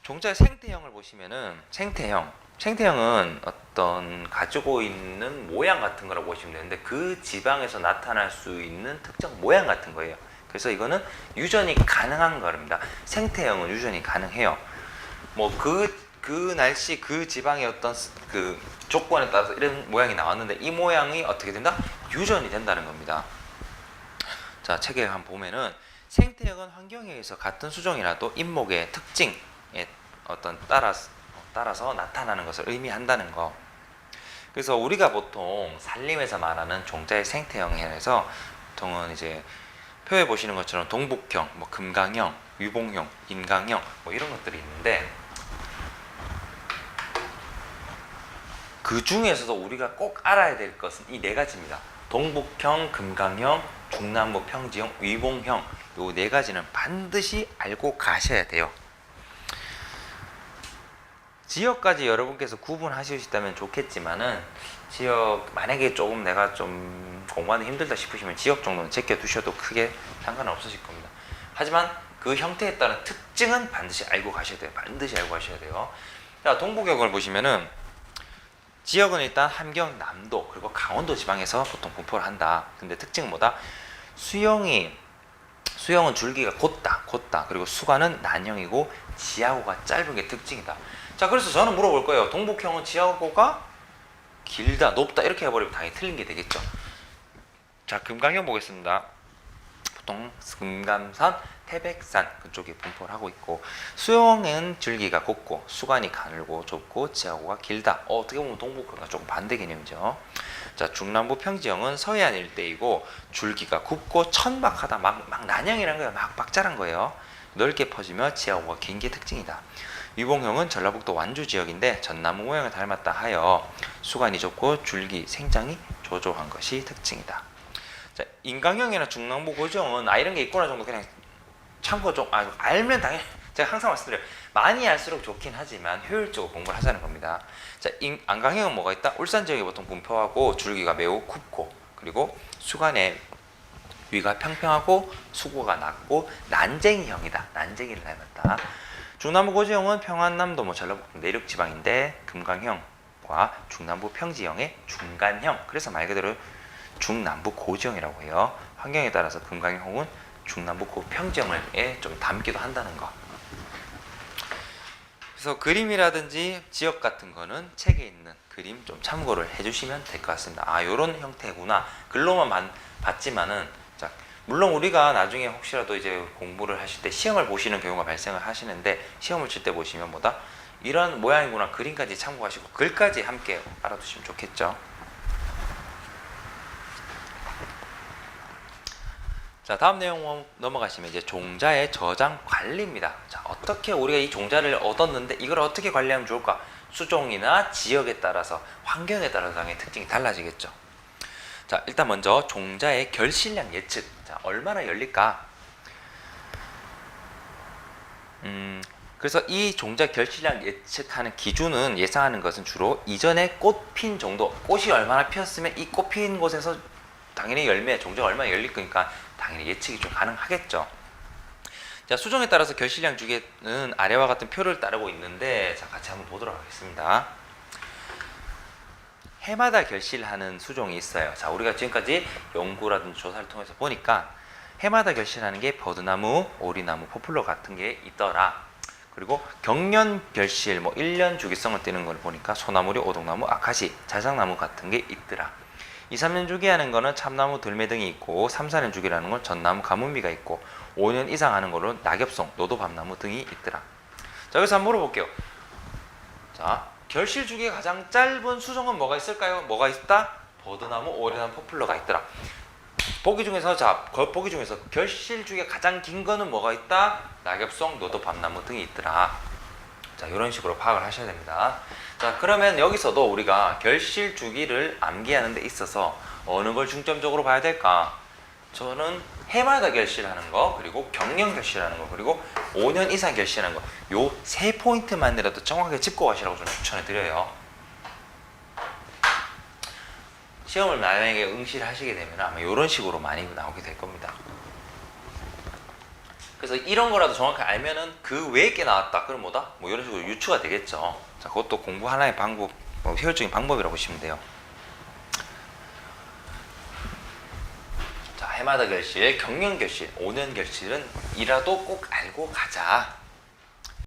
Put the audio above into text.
종자의 생태형을 보시면은 생태형은 어떤 가지고 있는 모양 같은 거라고 보시면 되는데 그 지방에서 나타날 수 있는 특정 모양 같은 거예요. 그래서 이거는 유전이 가능한 겁니다. 생태형은 유전이 가능해요. 뭐 그 날씨 그 지방의 어떤 그 조건에 따라서 이런 모양이 나왔는데 이 모양이 어떻게 된다? 유전이 된다는 겁니다. 자, 책에 한번 보면은 생태형은 환경에 의해서 같은 수종이라도 인목의 특징에 어떤 따라서 나타나는 것을 의미한다는 거. 그래서 우리가 보통 산림에서 말하는 종자의 생태형에서 보통은 이제 표에 보시는 것처럼 동북형, 뭐 금강형, 위봉형, 인강형 뭐 이런 것들이 있는데 그 중에서도 우리가 꼭 알아야 될 것은 이 네 가지입니다. 동북형, 금강형, 중남부 평지형, 위봉형 요 네 가지는 반드시 알고 가셔야 돼요. 지역까지 여러분께서 구분하실 수 있다면 좋겠지만은 지역 만약에 조금 내가 좀 공부하는 힘들다 싶으시면 지역 정도는 제껴 두셔도 크게 상관은 없으실 겁니다. 하지만 그 형태에 따른 특징은 반드시 알고 가셔야 돼요. 반드시 알고 가셔야 돼요. 자, 동북역을 보시면은 지역은 일단 함경, 남도 그리고 강원도 지방에서 보통 분포를 한다. 근데 특징은 뭐다? 수용은 줄기가 곧다. 그리고 수관은 난형이고 지하고가 짧은 게 특징이다. 자, 그래서 저는 물어볼 거예요. 동북형은 지하고가 길다, 높다 이렇게 해버리면 당연히 틀린 게 되겠죠. 자, 금강형 보겠습니다. 보통 금감산, 태백산 그쪽에 분포를 하고 있고 수용은 줄기가 곧고 수관이 가늘고 좁고 지하고가 길다. 어떻게 보면 동북형과 조금 반대 개념이죠. 자, 중남부 평지형은 서해안 일대이고 줄기가 굽고 천박하다. 막 난형이라는 거예요. 막 박자란 거예요. 넓게 퍼지며 지하고가 긴 게 특징이다. 위봉형은 전라북도 완주 지역인데 전나무 모양을 닮았다 하여 수관이 좁고 줄기 생장이 조조한 것이 특징이다. 자, 인강형이나 중남부 고지형은 이런 게 있구나 정도 그냥 참고 좀 알면 당연히 제가 항상 말씀드려요. 많이 알수록 좋긴 하지만 효율적으로 공부를 하자는 겁니다. 자, 안강형은 뭐가 있다? 울산 지역에 보통 분포하고 줄기가 매우 굽고 그리고 수관의 위가 평평하고 수고가 낮고 난쟁이형이다. 난쟁이를 닮았다. 중남부 고지형은 평안남도 전라북도 내륙 지방인데 금강형과 중남부 평지형의 중간형. 그래서 말 그대로 중남부 고지형이라고 해요. 환경에 따라서 금강형은 중남부 고평지형에 좀 담기도 한다는 거. 그래서 그림이라든지 지역 같은 거는 책에 있는 그림 좀 참고를 해주시면 될 것 같습니다. 요런 형태구나. 글로만 봤지만은 자, 물론 우리가 나중에 혹시라도 이제 공부를 하실 때 시험을 보시는 경우가 발생을 하시는데 시험을 칠 때 보시면 뭐다? 이런 모양이구나. 그림까지 참고하시고 글까지 함께 알아두시면 좋겠죠. 자, 다음 내용 넘어가시면 이제 종자의 저장 관리입니다. 자, 어떻게 우리가 이 종자를 얻었는데 이걸 어떻게 관리하면 좋을까? 수종이나 지역에 따라서 환경에 따라서 당연히 특징이 달라지겠죠. 자, 일단 먼저 종자의 결실량 예측. 자, 얼마나 열릴까? 그래서 이 종자 결실량 예측하는 기준은 예상하는 것은 주로 이전에 꽃 핀 정도, 꽃이 얼마나 피었으면 이 꽃 핀 곳에서 당연히 종자가 얼마나 열릴 거니까 당연히 예측이 좀 가능하겠죠. 자, 수종에 따라서 결실량 주기는 아래와 같은 표를 따르고 있는데 자, 같이 한번 보도록 하겠습니다. 해마다 결실하는 수종이 있어요. 자, 우리가 지금까지 연구라든지 조사를 통해서 보니까 해마다 결실하는 게 버드나무, 오리나무, 포플러 같은 게 있더라. 그리고 경년 결실, 1년 주기성을 띠는 걸 보니까 소나무리, 오동나무, 아카시, 자작나무 같은 게 있더라. 2, 3년 주기하는 거는 참나무, 들매 등이 있고 3, 4년 주기라는 건 전나무, 가뭄비가 있고 5년 이상 하는 거는 낙엽송, 노도밤나무 등이 있더라. 자, 여기서 한번 물어볼게요. 자, 결실 주기가 가장 짧은 수종은 뭐가 있을까요? 뭐가 있다? 버드나무, 오리나무, 포플러가 있더라. 보기 중에서 결실 주기가 가장 긴 거는 뭐가 있다? 낙엽송, 노도밤나무 등이 있더라. 자, 이런 식으로 파악을 하셔야 됩니다. 자, 그러면 여기서도 우리가 결실 주기를 암기하는 데 있어서 어느 걸 중점적으로 봐야 될까? 저는 해마다 결실하는 거, 그리고 경년 결실하는 거, 그리고 5년 이상 결실하는 거, 요 3포인트만이라도 정확하게 짚고 가시라고 저는 추천해 드려요. 시험을 만약에 응시를 하시게 되면 아마 이런 식으로 많이 나오게 될 겁니다. 그래서 이런 거라도 정확하게 알면은 그 외에 게 나왔다. 그럼 뭐다? 뭐 이런 식으로 유추가 되겠죠. 자, 그것도 공부 하나의 방법, 뭐 효율적인 방법이라고 보시면 돼요. 자, 해마다 결실, 경영 결실, 5년 결실은 이라도 꼭 알고 가자.